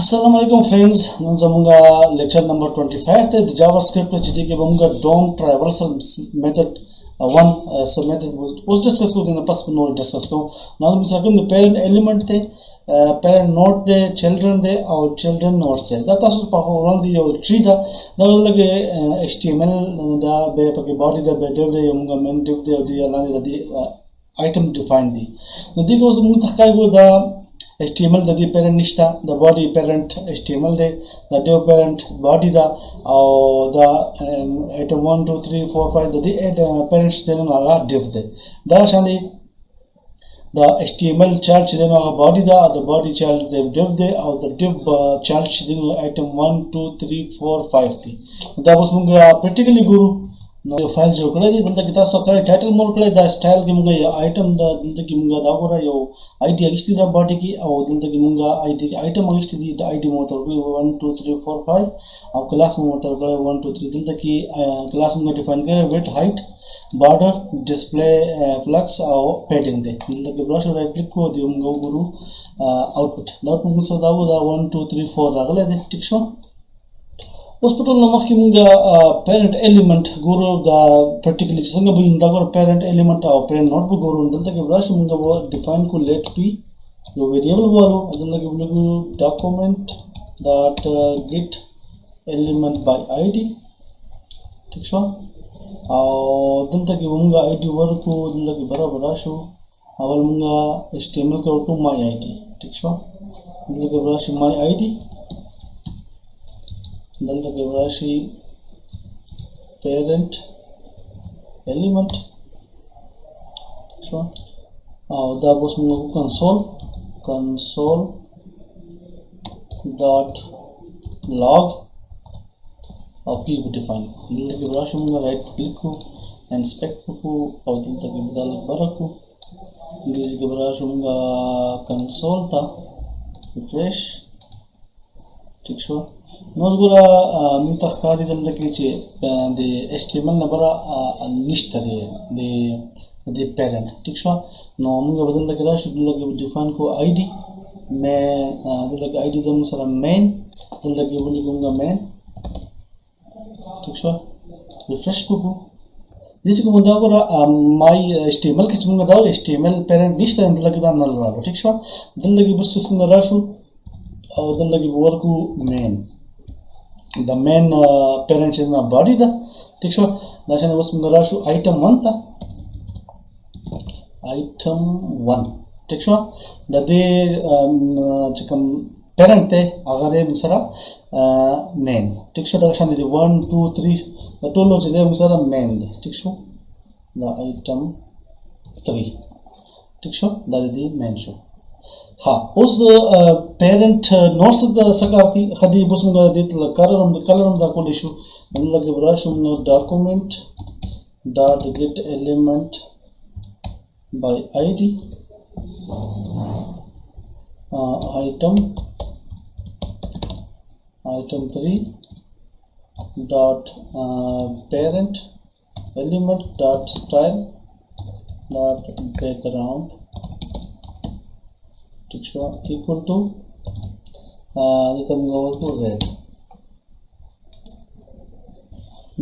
Assalamu alaikum friends, nazamunga lecture number 25 the JavaScript chidike bamunga DOM Traversal Method one so method was discussed in the past no discuss so now we are the parent element the parent node the children the our children nodes that is around the tree the now like HTML the be body the div the main div the item defined the now this was mutakay the HTML the parent nishta the body parent HTML the div parent body the item 1 2 3 4 5 the parents then div the shani the HTML child then body the body child the div the div child item 1 2 3 4 5 that was munga practically guru no file jo kala di danta kita so kala title more kala the style ki munga item da danta ki munga da gora yo id agishti da body ki au danta ki munga id item agishti di id mo to 1 2 3 4 5 au class mo to 1 2 3 danta ki class mo define kare width height border display flux au padding de danta ki brush right click ko di munga guru output da munga so da 1 2 3 4 da gala de ठीक छो hospital no maki munga parent element guru the particularly sanga bu inda gor parent element or parent node bu guru danta ke brush munga bo define ko let p yo variable walu adalla ke bulu document dot get element by id ठीक छो danta ke munga id worku danta ke barabar ashu awal munga html ko to my id ठीक छो danta ke brush my id then the Gavrashi parent element so that was console dot log of p define then the Gavrashi right click and spec ko aw then the Gavral baraku this Gavrashi console ta refresh ठीक छो नोजगुरा मुतखकारी दल के चे the HTML नबरा निश्ता the parent ठीक छो नो मुंगा बदल लगे राशु दल लगे define को ID मैं दल लगे ID दम सरा main दल लगे बोली मुंगा main ठीक छो refresh को जिसे को मुंगा बरा my HTML के मुंगा दाव HTML parent निश्ता दल लगे दा नल राशु ठीक छो दल लगे बस मुंगा राशु और दल लगे work main the main parent is na body da ठीक छो दाशने बस मुंगा शु item 1 था item 1 ठीक छो दे चकम parent थे अगर ये मुसरा main ठीक छो दाशने 1 2 3 the total is there मुसरा main ठीक छो the item 3 ठीक छो द main शो हाँ उस parent nodes द सका की खदी बस मुंगा दे कलरम दा को इशू मतलब के ब्रश मुंगा document dot get element by id item 3 dot parent element dot style dot background ठीक छो equal to ये मुंगा को red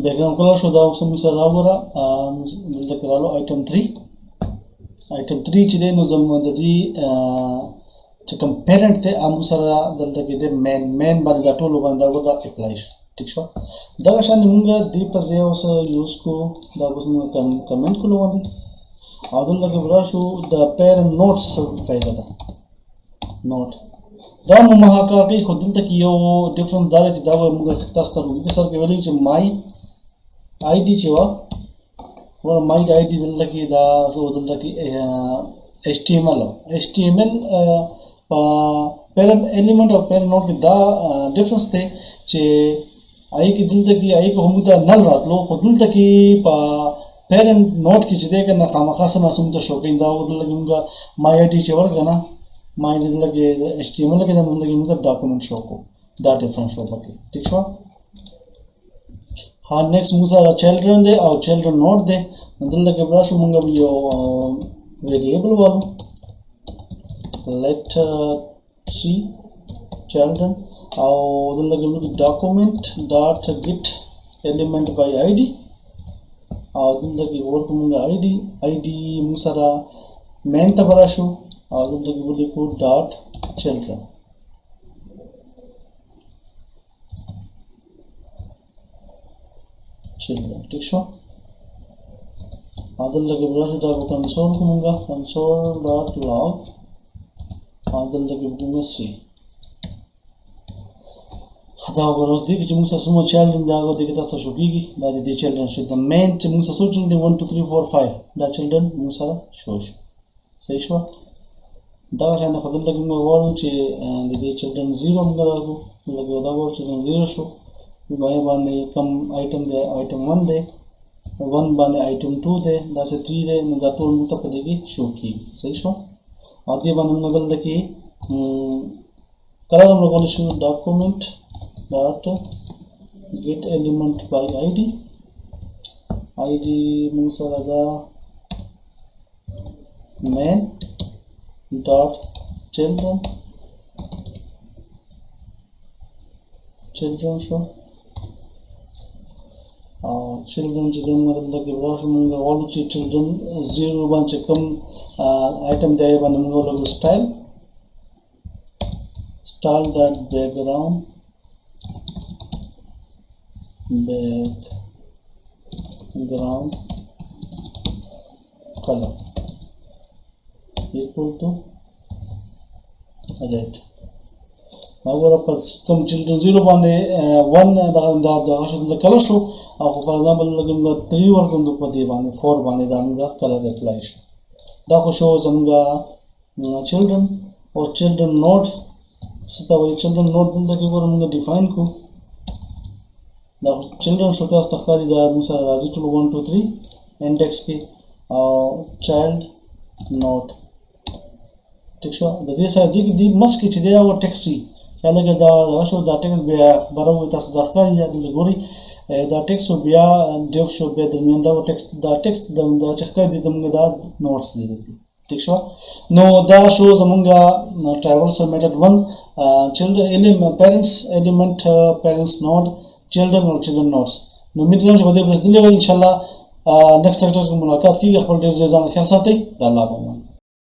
background color show da option misal rabora dilda kiralo item 3 chide no zamma dadi chakam parent te amusara dilda ke de main bal da tolo banda go da apply ठीक छो daga shani munga deep azeo sa use ko da busmu comment ko lo wadi adul lage brashu the parent nodes faida da node da mahaka ki khudin tak yo difference da da munga tastar munga sar ke value my id chewa or my id dal ki da so dal ki html parent element or parent node ki da difference the che ai ki dal ki ai ko humda nal rat lo ko dal ki parent node ki chide ka na khama khasana sum to shokin da dal ki munga my id chewa gana my dal ki html ke dal ki munga document show ko da difference show baki ठीक छो हाँ next मुझे children दे और children node दे मतलब के ब्राश मुंगा भी यो variable वालों let see children او دلته موږ document dot get element by id او دلته کې ورکو موږ id موږ سره main ته براشو او دلته کې ولیکو dot children ٹھیک شو او دلته کې براشو دا کنسول کومه console.log او دلته کې موږ سی دا وګورئ دغه چې موږ سره مو چیلډرن دا غو دغه تاسو شو کیږي دا د چیلډرن شو د مین چې موږ سره سوچ دي 1 2 3 4 5 دا چیلډرن موږ سره شو صحیح شو دا څنګه په دلته کې موږ وایو چې د دې چیلډرن 0 موږ راغو لکه دا وایو چې 0 شو باندې کم آیټم دی آیټم 1 دی 1 باندې آیټم 2 دی دا سه 3 دی نو دا ټول موږ ته په دې شو کیږي صحیح شو او دې باندې موږ دلته کې کله موږ کولی شو document dot get element by id موږ سره دا main dot children شو او children چې د موږ دلته کې راځو موږ غواړو چې children 0 باندې کوم item دی باندې موږ ولګو style dot background color equal to red now پس کوم children 0 باندې 1 دا شو د کلر شو او فور ایگزامپل لګم 3 ورکوم په دې باندې 4 باندې دا موږ کلر اپلای شو دا خو شو زموږ children او children node ستاسو children node دلته کې موږ ډیفاین کو دا children شو تاسو ښکاري دا موږ سره راځي ټول 1 2 3 انډیکس کې او child node ټیک شو د دې سره د مس کې چې دا و ټیکسټ وي کله دا شو دا ټیکسټ بیا برابر تاسو دا ښکاري دا ګوري دا ټیکسټ بیا ډیف شو بیا درمیان دا ټیکسټ د چې ښکاري د موږ دا نوټس دي ٹھیک شو نو دا شو زمونږ traversal method 1 children element parents node children or children nodes نو امید لرم چې په دې ورځ دلته ان شاء الله نیکسټ لیکچر کې ملاقات کیږي خپل ډیر ځان خیال ساتئ د الله په امان